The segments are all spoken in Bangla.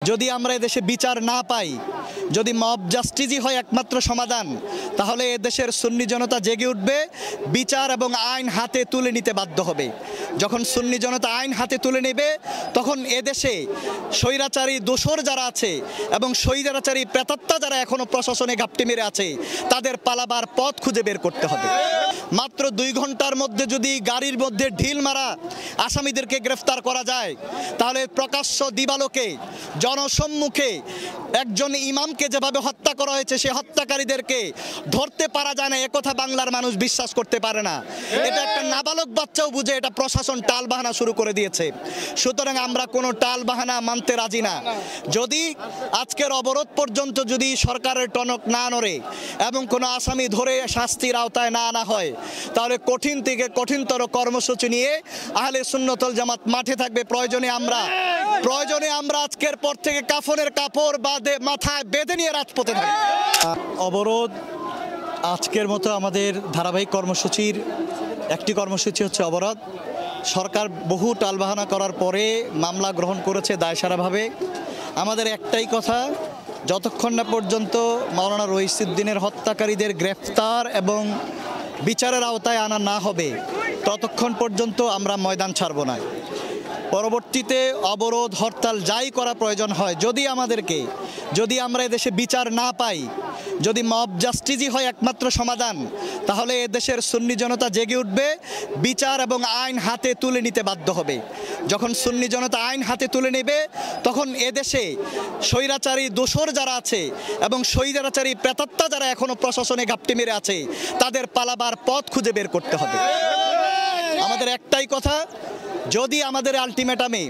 যদি আমরা এদেশে বিচার না পাই, যদি মব জাস্টিসই হয় একমাত্র সমাধান, তাহলে এদেশের সুন্নি জনতা জেগে উঠবে, বিচার এবং আইন হাতে তুলে নিতে বাধ্য হবে। যখন সুন্নি জনতা আইন হাতে তুলে নেবে, তখন এদেশে স্বৈরাচারী দোসর যারা আছে এবং স্বৈরাচারী প্রেতাত্মা যারা এখনো প্রশাসনে ঘাপটি মেরে আছে, তাদের পালাবার পথ খুঁজে বের করতে হবে। মাত্র 2 ঘন্টার মধ্যে যদি গাড়ির মধ্যে ঢিল মারা আসামিদেরকে গ্রেফতার করা যায়, তাহলে প্রকাশ্য দিবালোকে জনসম্মুখে একজন ইমামকে যেভাবে হত্যা করা হয়েছে, সেই হত্যাকারীদেরকে ধরতে পারা যায় না, একথা বাংলার মানুষ বিশ্বাস করতে পারে না। এটা একটা নাবালক বাচ্চাও বুঝে এটা প্রশাসন টালবাহানা শুরু করে দিয়েছে। সুতরাং আমরা কোনো টালবাহানা মানতে রাজি না। যদি আজকের অবরোধ পর্যন্ত যদি সরকারের টনক না নড়ে এবং কোনো আসামি ধরে শাস্তির আওতায় না আনা হয়, তাহলে কঠিন থেকে কঠিনতর কর্মসূচি নিয়ে আহলে সুন্নাত ওয়াল জামাত মাঠে থাকবে। প্রয়োজনে আমরা আজকের পর থেকে কাফনের কাপড় বাদে মাথায় বেঁধে নিয়ে রাজপথে থাকব। অবরোধ আজকের মতো আমাদের ধারাবাহিক কর্মসূচির একটি কর্মসূচি হচ্ছে অবরোধ। সরকার বহু টালবাহানা করার পরে মামলা গ্রহণ করেছে দায়সারাভাবে। আমাদের একটাই কথা, যতক্ষণ না পর্যন্ত মাওলানা রইসুদ্দিনের হত্যাকারীদের গ্রেফতার এবং বিচারের আওতায় আনা না হবে, ততক্ষণ পর্যন্ত আমরা ময়দান ছাড়ব না। পরবর্তীতে অবরোধ হরতাল যাই করা প্রয়োজন হয়, যদি আমরা এদেশে বিচার না পাই, যদি মব জাস্টিসই হয় একমাত্র সমাধান, তাহলে এদেশের সুন্নি জনতা জেগে উঠবে, বিচার এবং আইন হাতে তুলে নিতে বাধ্য হবে। যখন সুন্নি জনতা আইন হাতে তুলে নেবে, তখন এদেশে স্বৈরাচারী দোসর যারা আছে এবং স্বৈরাচারী প্রেতাত্মা যারা এখনো প্রশাসনে ঘাপটি মেরে আছে, তাদের পালাবার পথ খুঁজে বের করতে হবে। আমাদের একটাই কথা, যদি আমাদের আলটিমেটামে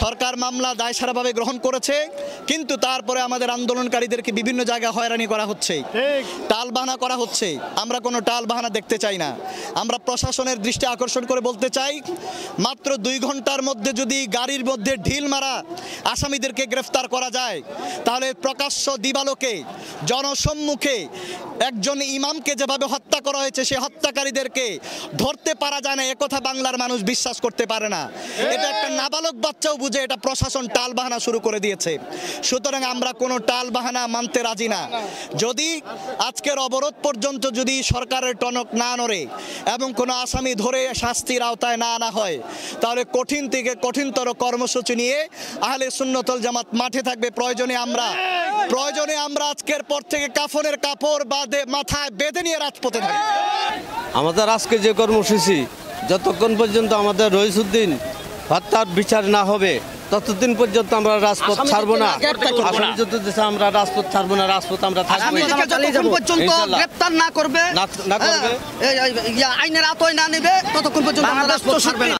সরকার মামলা দায়সারাভাবে গ্রহণ করেছে, কিন্তু তারপরে আমাদের আন্দোলনকারীদেরকে বিভিন্ন জায়গায় হয়রানি করা হচ্ছে, টালবাহানা করা হচ্ছে, আমরা কোনো টালবাহানা দেখতে চাই না। আমরা প্রশাসনের দৃষ্টি আকর্ষণ করে বলতে চাই, মাত্র 2 ঘন্টার মধ্যে যদি গাড়ির মধ্যে ঢিল মারা আসামিদেরকে গ্রেফতার করা যায়, তাহলে প্রকাশ্য দিবালোকে জনসম্মুখে একজন ইমামকে যেভাবে হত্যা করা হয়েছে, সেই হত্যাকারীদেরকে ধরতে পারা যায় না, একথা বাংলার মানুষ বিশ্বাস করতে পারে না। এটা একটা নাবালক বাচ্চাও বুঝে এটা প্রশাসন টালবাহানা শুরু করে দিয়েছে। সুতরাং আমরা কোনো টালবাহানা মানতে রাজি না। যদি আজকের অবরোধ পর্যন্ত যদি সরকারের টনক না নড়ে এবং কোনো আসামি ধরে শাস্তির আওতায় না আনা হয়, তাহলে কঠিন থেকে কঠিনতর কর্মসূচি নিয়ে আহলে সুন্নাত ওয়াল জামাত মাঠে থাকবে। প্রয়োজনে আমরা আজকের পর থেকে কাফনের কাপড় বাদে মাথায় বেঁধে নিয়ে রাজপথে থাকব। আমাদের আজকে যে কর্মসূচি, যতক্ষণ পর্যন্ত আমাদের রইসুদ্দিন হত্যার বিচার না হবে, ততদিন পর্যন্ত আমরা রাজপথ ছাড়বো না। আমরা রাজপথ ছাড়বো না, রাজপথ আমরা থাকবো। গ্রেফতার না করবে, আইনের আওতায় না নেবে, ততক্ষণ পর্যন্ত আমরা রাজপথ ছাড়বে না।